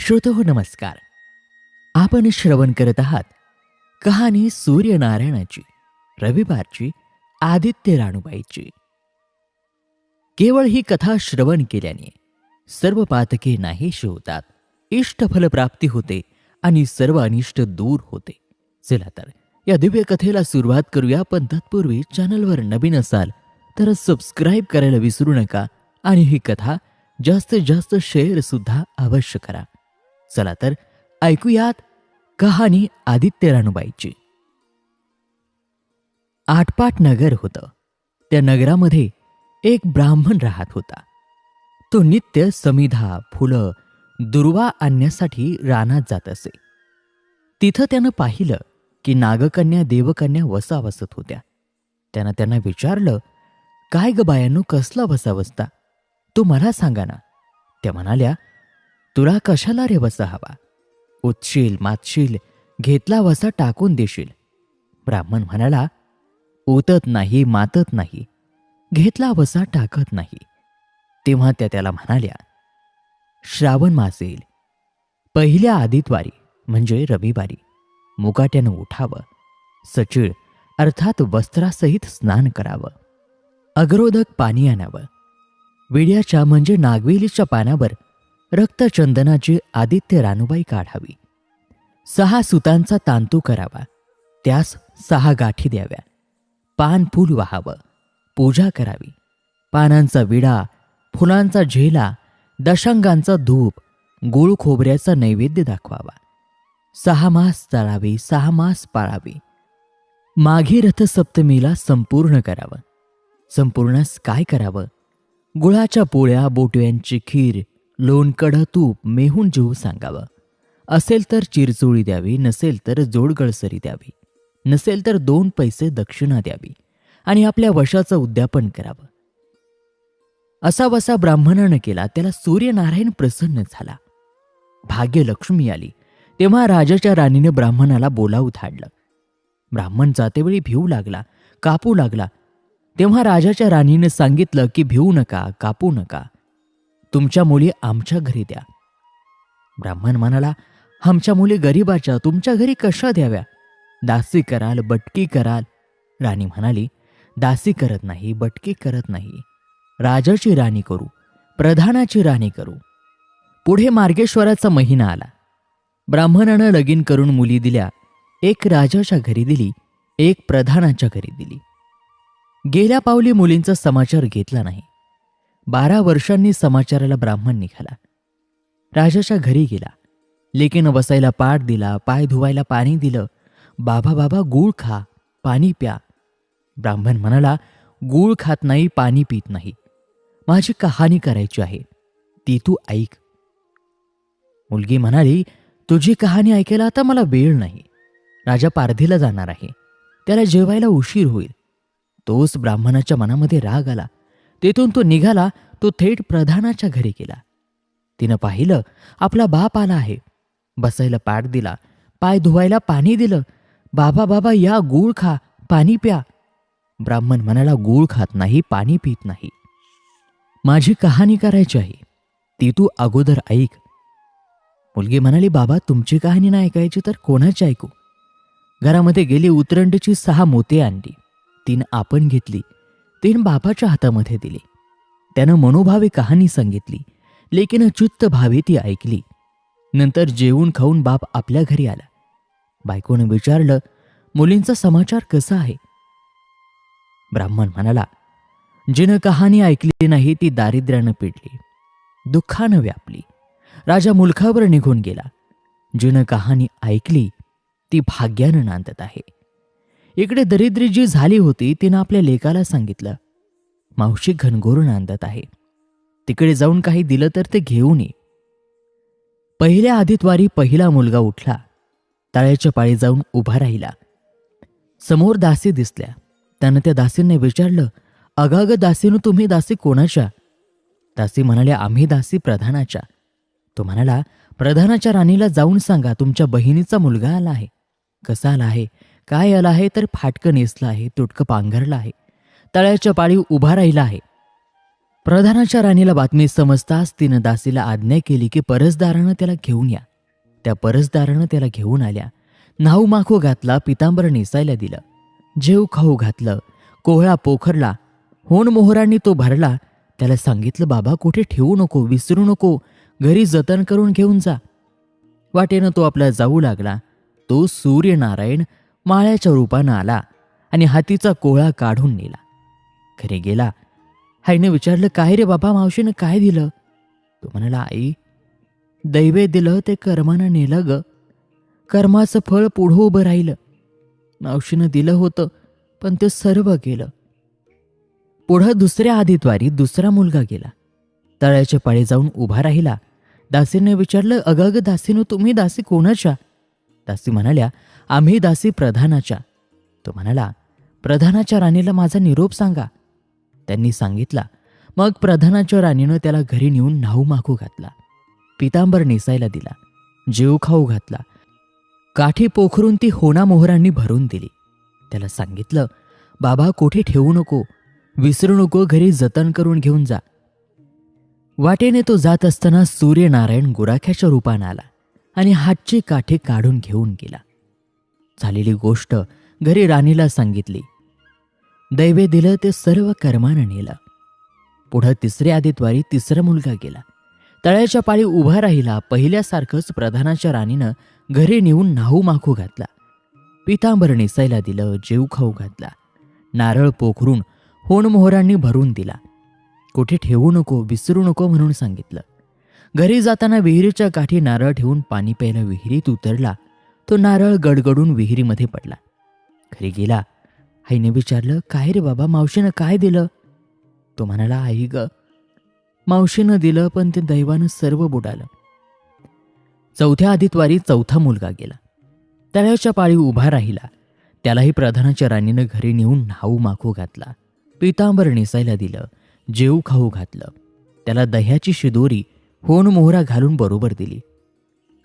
श्रोतो नमस्कार. आपण श्रवण करत आहात कहाणी सूर्यनारायणाची, रविवारची, आदित्य राणूबाईची. केवळ ही कथा श्रवण केल्याने सर्व पातके नाहीशी होतात, इष्टफल प्राप्ती होते आणि सर्व अनिष्ट दूर होते. चला तर या दिव्य कथेला सुरुवात करूया. पण तत्पूर्वी चॅनलवर नवीन असाल तर सबस्क्राईब करायला विसरू नका आणि ही कथा जास्तीत जास्त शेअर सुद्धा अवश्य करा. चला तर ऐकूयात कहाणी आदित्य राणूबाईची. आटपाट नगर होतं. त्या नगरामध्ये एक ब्राह्मण राहत होता. तो नित्य समिधा, फुलं, दुर्वा आणण्यासाठी रानात जात असे. तिथं त्यानं पाहिलं की नागकन्या, देवकन्या वसा बसत होत्या. त्यानं त्यांना विचारलं, काय ग बायांनो, कसला वसा बसता? तो मला सांगा ना. त्या म्हणाल्या, तुला कशाला रे वसा हवा? उठशील, मातशील, घेतला वसा टाकून देशील. ब्राह्मण म्हणाला, उतत नाही, मातत नाही, घेतला वसा टाकत नाही. तेव्हा त्या त्याला म्हणाल्या, श्रावण मास येईल, पहिल्या आदितवारी म्हणजे रविवारी मुकाट्यानं उठावं, सचीळ अर्थात वस्त्रासहित स्नान करावं, अग्रोदक पाणी आणावं, विड्याच्या म्हणजे नागवेलीच्या पानावर रक्तचंदनाची आदित्य राणूबाई काढावी, 6 सुतांचा तांतू करावा, त्यास 6 गाठी द्याव्या, पान फूल वाहावं, पूजा करावी, पानांचा विडा, फुलांचा झेला, दशांगांचा धूप, गुळ खोबऱ्याचा नैवेद्य दाखवावा, 6 मास चालावे, 6 मास पाळावे, माघी रथसप्तमीला संपूर्ण करावं. संपूर्णास काय करावं? गुळाच्या पोळ्या, बोटव्यांची खीर, लोणकढं तूप मेहून जेवू सांगावं. असेल तर चिरचोळी द्यावी, नसेल तर जोडगळसरी द्यावी, नसेल तर 2 पैसे दक्षिणा द्यावी आणि आपल्या वशाचं उद्यापन करावं. असा वसा ब्राह्मणानं केला. त्याला सूर्यनारायण प्रसन्न झाला. भाग्यलक्ष्मी आली तेव्हा राजाच्या राणीने ब्राह्मणाला बोलावून धाडलं. ब्राह्मण जातेवेळी भिवू लागला, कापू लागला. तेव्हा राजाच्या राणीने सांगितलं की भिवू नका, कापू नका, तुमच्या मुली आमच्या घरी द्या. ब्राह्मण म्हणाला, आमच्या मुली गरीबाच्या, तुमच्या घरी कशा द्याव्या? दासी कराल, बटकी कराल? राणी म्हणाली, दासी करत नाही, बटकी करत नाही, राजाची राणी करू, प्रधानाची राणी करू. पुढे मार्गेश्वराचा महिना आला. ब्राह्मणानं लगीन करून मुली दिल्या. एक राजाच्या घरी दिली, एक प्रधानाच्या घरी दिली. गेल्या पावली मुलींचा समाचार घेतला नाही. 12 वर्षांनी समाचाराला ब्राह्मण निघाला. राजाच्या घरी गेला. लेकीनं बसायला पाट दिला, पाय धुवायला पाणी दिलं. बाबा बाबा, गूळ खा, पाणी प्या. ब्राह्मण म्हणाला, गूळ खात नाही, पाणी पित नाही, माझी कहाणी करायची आहे, ती तू ऐक. मुलगी म्हणाली, तुझी कहाणी ऐकायला आता मला वेळ नाही. राजा पारधीला जाणार आहे, त्याला जेवायला उशीर होईल. तोच ब्राह्मणाच्या मनामध्ये राग आला. तेथून तो निघाला. तो थेट प्रधानाच्या घरी गेला. तिनं पाहिलं, आपला बाप आला आहे. बसायला पाट दिला, पाय धुवायला पाणी दिलं. बाबा बाबा, या गूळ खा, पाणी प्या. ब्राह्मण म्हणाला, गूळ खात नाही, पाणी पित नाही, माझी कहाणी करायची आहे, ती तू अगोदर ऐक. मुलगी म्हणाली, बाबा तुमची कहाणी नाही ऐकायची तर कोणाची ऐकू? घरामध्ये गेली, उतरंडीची 6 मोती आणली. 3 आपण घेतली, 3 बापाच्या हातामध्ये दिली. त्यानं मनोभावे कहाणी सांगितली. लेकीनं चित्त भावी ती ऐकली. नंतर जेवून खाऊन बाप आपल्या घरी आला. बायकोनं विचारलं, मुलींचा समाचार कसा आहे? ब्राह्मण म्हणाला, जिनं कहाणी ऐकली नाही ती दारिद्र्यानं पिडली, दुःखानं व्यापली, राजा मुलखावर निघून गेला. जिनं कहाणी ऐकली ती भाग्यानं नांदत आहे. इकडे दरिद्री जी झाली होती तिनं आपल्या लेकाला सांगितलं, मावशी घनघोर नांदत आहे, तिकडे जाऊन काही दिलं तर ते घेऊन ये. पहिल्या आदितवारी पहिला मुलगा उठला. तळ्याच्या पाळी जाऊन उभा राहिला. समोर दासी दिसल्या. त्यानं त्या दासींना विचारलं, अगाग दासीनं, तुम्ही दासी कोणाच्या? दासी म्हणाल्या, आम्ही दासी प्रधानाच्या. तो म्हणाला, प्रधानाच्या राणीला जाऊन सांगा, तुमच्या बहिणीचा मुलगा आला आहे. कसा आला आहे, काय आला आहे? तर फाटकं नेसलं आहे, तुटकं पांघरलं आहे, तळ्याच्या पाळी उभा राहिला आहे. प्रधानाच्या राणीला बातमी समजताच तिनं दासीला आज्ञा केली की परसदारानं त्याला घेऊन या. त्या परसदारानं त्याला घेऊन आल्या. नाहू माखू घातला, पितांबर नेसायला दिलं, जेव खाऊ घातलं, कोहळा पोखरला, होण मोहरांनी तो भरला. त्याला सांगितलं, बाबा कुठे ठेवू नको, विसरू नको, घरी जतन करून घेऊन जा. वाटेनं तो आपला जाऊ लागला. तो सूर्यनारायण माळ्याच्या रूपानं आला आणि हातीचा कोहळा काढून नेला. घरी गेला. आईने विचारलं, काय रे बाबा, मावशीनं काय दिलं? तो म्हणाला, आई, दैवे दिलं ते कर्मानं नेलं ग. कर्माचं फळ पुढं उभं राहिलं. मावशीनं दिलं होतं पण ते सर्व गेलं. पुढं दुसऱ्या आदित्वारी दुसरा मुलगा गेला. तळ्याच्या पाळी जाऊन उभा राहिला. दासीने विचारलं, अगं दासीनो, तुम्ही दासी कोणाच्या? दासी म्हणाल्या, आम्ही दासी प्रधानाच्या. तो म्हणाला, प्रधानाच्या राणीला माझा निरोप सांगा. त्यांनी सांगितला. मग प्रधानाच्या राणीनं त्याला घरी नेऊन न्हाऊ माखू घातला, पितांबर नेसायला दिला, जेव खाऊ घातला, काठी पोखरून ती होणा मोहरांनी भरून दिली. त्याला सांगितलं, बाबा कुठे ठेवू नको, विसरू नको, घरी जतन करून घेऊन जा. वाटेने तो जात असताना सूर्यनारायण गुराख्याच्या रूपानं आला आणि हातची काठी काढून घेऊन गेला. झालेली गोष्ट घरी राणीला सांगितली. दैवे दिलं ते सर्व कर्मानं नेलं. पुढं तिसऱ्या आदित्वारी तिसरा मुलगा गेला. तळ्याच्या पाळी उभा राहिला. पहिल्यासारखंच प्रधानाच्या राणीनं घरी नेऊन न्हाऊ माखू घातला, पितांबर नेसायला दिलं, जेव खाऊ घातला, नारळ पोखरून होण मोहरांनी भरून दिला. कुठे ठेवू नको, विसरू नको म्हणून सांगितलं. घरी जाताना विहिरीच्या काठी नारळ ठेवून पाणी प्यायला विहिरीत उतरला. तो नारळ गडगडून विहिरीमध्ये पडला. घरी गेला. आईने विचारलं, काय रे बाबा, मावशीनं काय दिलं? तो म्हणाला, आई ग, मावशीनं दिलं पण ते दैवानं सर्व बुडालं. चौथ्या आदित्वारी चौथा मुलगा गेला. तळ्याच्या पाळी उभा राहिला. त्यालाही प्रधानाच्या राणीनं घरी नेऊन न्हाऊ माखू घातला, पितांबर नेसायला दिलं, जेव खाऊ घातलं. त्याला दह्याची शिदोरी होण मोहरा घालून बरोबर दिली.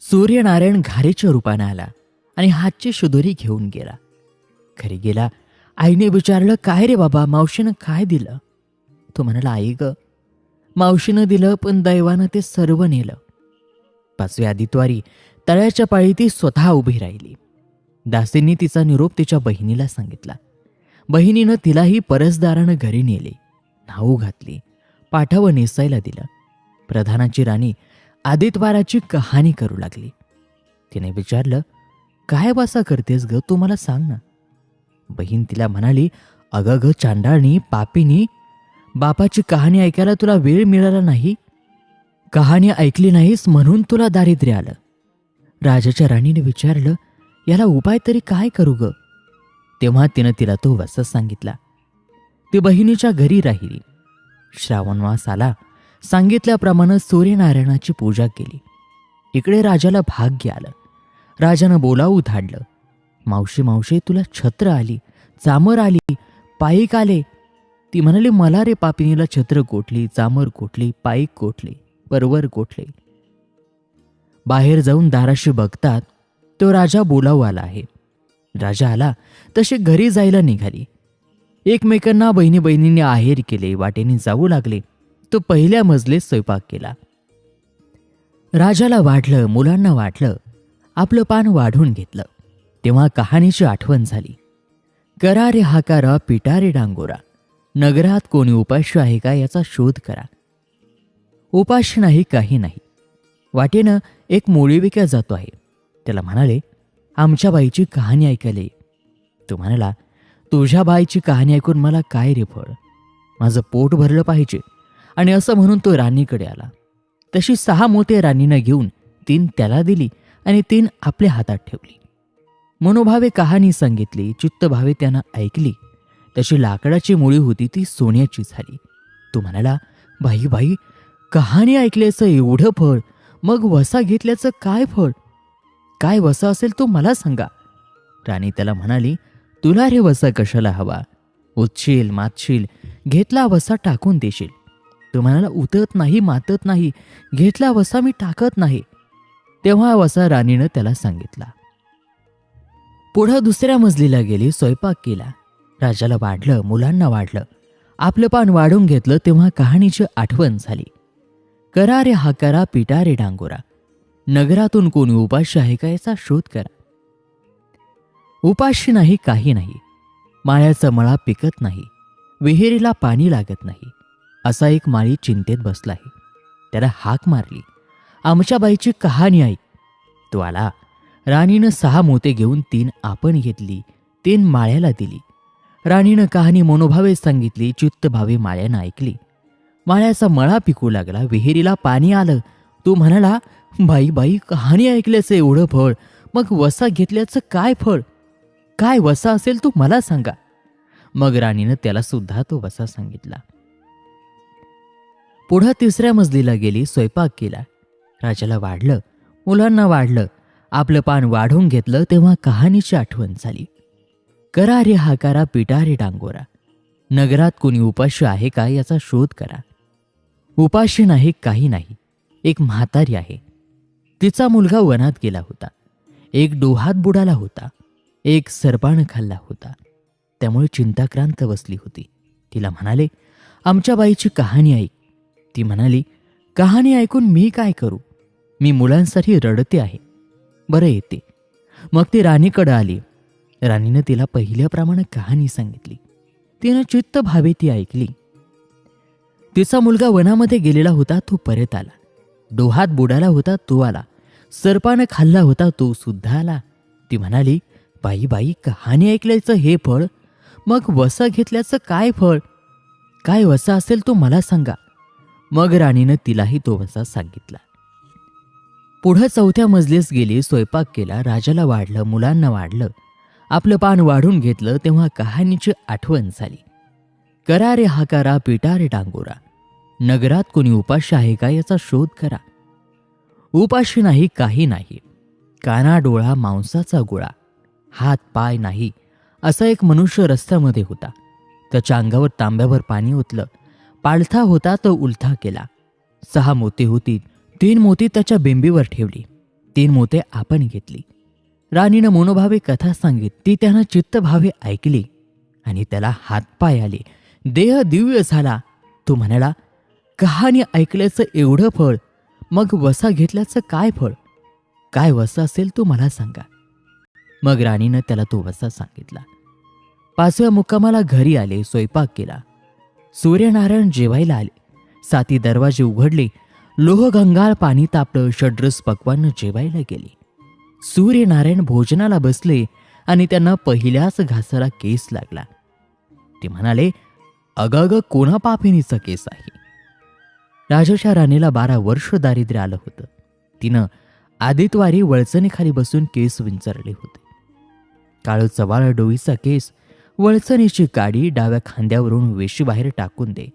सूर्यनारायण घारेच्या रूपानं आला आणि हातची शिदोरी घेऊन गेला. घरी गेला. आईने विचारलं, काय रे बाबा, मावशीनं काय दिलं? तो म्हणाला, आई ग, मावशीनं दिलं पण दैवानं ते सर्व नेलं. पाचव्या आदित्वारी तळ्याच्या पाळी ती स्वतः उभी राहिली. दासींनी तिचा निरोप तिच्या बहिणीला सांगितला. बहिणीनं तिलाही परसदारानं घरी नेले, न्हाऊ घातली, पाठावं नेसायला दिलं. प्रधानाची राणी आदित्वाराची कहाणी करू लागली. तिने विचारलं, काय वासा करतेस ग, तू मला सांग ना. बहीण तिला म्हणाली, अगं ग चांडाळणी, पापीनी, बापाची कहाणी ऐकायला तुला वेळ मिळाला नाही. कहाणी ऐकली नाहीस म्हणून तुला दारिद्र्य आलं. राजाच्या राणीने विचारलं, याला उपाय तरी काय करू ग? तेव्हा तिनं तिला तो वसा सांगितला. ती बहिणीच्या घरी राहिली. श्रावण मास आला. सांगितल्याप्रमाणे सूर्यनारायणाची पूजा केली. इकडे राजाला भाग्य आलं. राजानं बोलावू धाडलं. मावशी मावशी, तुला छत्र आली, चामर आली, पाईक आले. ती म्हणाली, मला रे पापिनीला छत्र कोठली, चामर कोठली, पाईक कोठली, परवर कोठले. बाहेर जाऊन दाराशी बघतात तो राजा बोलावू आला आहे. राजा आला तसे घरी जायला निघाली. एकमेकांना बहिणी बहिणींनी आहेर केले. वाटेने जाऊ लागले. तो पहिल्या मजलेत स्वयंपाक केला. राजाला वाढलं, मुलांना वाटलं. आपलं पान वाढून घेतलं. तेव्हा कहाणीची आठवण झाली. करा रे हाकारा, पिटा रे डांगोरा, नगरात कोणी उपास्य आहे का याचा शोध करा. उपास्य नाही, काही नाही. वाटेनं एक मोळीविक्या जातो आहे. त्याला म्हणाले, आमच्या बाईची कहाणी ऐकायला ये. तो म्हणाला, तुझ्या बाईची कहाणी ऐकून मला काय रे फळ, माझं पोट भरलं पाहिजे. आणि असं म्हणून तो राणीकडे आला. तशी 6 मोते राणीनं घेऊन 3 त्याला दिली आणि 3 आपल्या हातात ठेवली. मनोभावे कहाणी सांगितली. चित्तभावे त्यानं ऐकली. तशी लाकडाची मुळी होती ती सोन्याची झाली. तो म्हणाला, बाई बाई, कहाणी ऐकल्याचं एवढं फळ, मग वसा घेतल्याचं काय फळ? काय वसा असेल तो मला सांगा. राणी त्याला म्हणाली, तुला रे वसा कशाला हवा? उतशील, मातशील, घेतला वसा टाकून देशील. तो म्हणाला, उतरत नाही, मातत नाही, घेतला वसा मी टाकत नाही. तेव्हा वसा राणीनं त्याला सांगितला. पुढं दुसऱ्या मजलीला गेली, स्वयंपाक केला. राजाला वाढलं, मुलांना वाढलं. आपलं पान वाढून घेतलं तेव्हा कहाणीची आठवण झाली. करा रे हाकारा, पिटा रे डांगोरा, नगरातून कोणी उपाशी आहे का याचा शोध करा. उपाशी नाही, काही नाही, माळ्याचा मळा पिकत नाही, विहिरीला पाणी लागत नाही, असा एक माळी चिंतेत बसला आहे. त्याला हाक मारली, आमच्या बाईची कहाणी ऐक. तो आला. राणीनं 6 मोते घेऊन 3 आपण घेतली, 3 माळ्याला दिली. राणीनं कहाणी मनोभावे सांगितली, चित्तभावे माळ्यानं ऐकली. माळ्याचा मळा पिकू लागला, विहिरीला पाणी आलं. तो म्हणाला, बाई बाई, कहाणी ऐकल्याचं एवढं फळ, मग वसा घेतल्याचं काय फळ? काय वसा असेल तू मला सांगा. मग राणीनं त्याला सुद्धा तो वसा सांगितला. पुढं 3ऱ्या मजलीला गेली, स्वयंपाक केला. राजाला वाढलं, मुलांना वाढलं. आपलं पान वाढून घेतलं तेव्हा कहाणीची आठवण झाली. करा रे हाकारा, पिटा रे डांगोरा, नगरात कोणी उपाशी आहे का याचा शोध करा. उपाशी नाही, काही नाही, एक म्हातारी आहे. तिचा मुलगा वनात गेला होता. एक डोहात बुडाला होता, एक सरपानं खाल्ला होता. त्यामुळे चिंताक्रांत बसली होती. तिला म्हणाले, आमच्या बाईची कहाणी ऐक. ती म्हणाली, कहाणी ऐकून मी काय करू? मी मुलांसाठी रडते आहे. बरं, येते. मग ती राणीकडे आली. राणीनं तिला पहिल्याप्रमाणे कहाणी सांगितली. तिनं चित्त भावे ती ऐकली. तिचा मुलगा वनामध्ये गेलेला होता, तो परत आला. डोहात बुडाला होता, तो आला. सर्पानं खाल्ला होता, तो सुद्धा आला. ती म्हणाली, बाई बाई, कहाणी ऐकल्याचं हे फळ, मग वसा घेतल्याचं काय फळ? काय वसा असेल तो मला सांगा. मग राणीनं तिलाही तो वसा सांगितला. पुढं 4थ्या मजलीस गेली, स्वयंपाक केला. राजाला वाढलं, मुलांना वाढलं. आपलं पान वाढून घेतलं तेव्हा कहाणीची आठवण झाली. करा रे हाकारा, पिटा रे डांगोरा, नगरात कोणी उपाशी आहे का याचा शोध करा. उपाशी नाही, काही नाही, काना डोळा मांसाचा गोळा, हात पाय नाही, असा एक मनुष्य रस्त्यामध्ये होता. त्याच्या अंगावर तांब्यावर पाणी ओतलं. पाळथा होता तो उलथा केला. 6 मोती होती, 3 मोती त्याच्या बिंबीवर ठेवली, 3 मोते आपण घेतली. राणीनं मनोभावे कथा सांगित, ती त्यानं चित्तभावे ऐकली आणि त्याला हातपाय आले, देह दिव्य झाला. तो म्हणाला, कहाणी ऐकल्याचं एवढं फळ, मग वसा घेतल्याचं काय फळ? काय वसा असेल तो मला सांगा. मग राणीनं त्याला तो वसा सांगितला. 5व्या मुक्कामाला घरी आले, स्वयंपाक केला. सूर्यनारायण जेवायला आले. 7 दरवाजे उघडले, लोहगंगाळ पाणी तापलं. षड्रस पक्वान्न जेवायला गेले. सूर्यनारायण भोजनाला बसले आणि त्यांना पहिल्याच घासाला केस लागला. ते म्हणाले, अगं कोणा पापिनीचा केस आहे? राजाच्या राणीला 12 वर्ष दारिद्र्य आलं होतं. तिनं आदितवारी वळचणीखाली बसून केस विंचरले होते. काळ चवाळ डोईचा केस, वळचणीची काडी डाव्या खांद्यावरून वेशीबाहेर टाकून दे.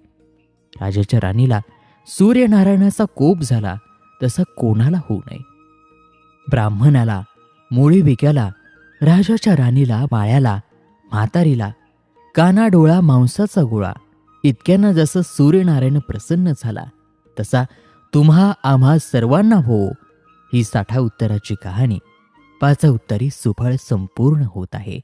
राजाच्या राणीला सूर्यनारायणाचा कोप झाला तसा कोणाला होऊ नये. ब्राह्मणाला, मोळी विक्याला, राजाच्या राणीला, माळ्याला, म्हातारीला, काना डोळा मांसाचा गोळा, इतक्यांना जसं सूर्यनारायण प्रसन्न झाला तसा तुम्हा आम्हा सर्वांना हो. ही 60 उत्तराची कहाणी 5 उत्तरी सुफळ संपूर्ण होत आहे.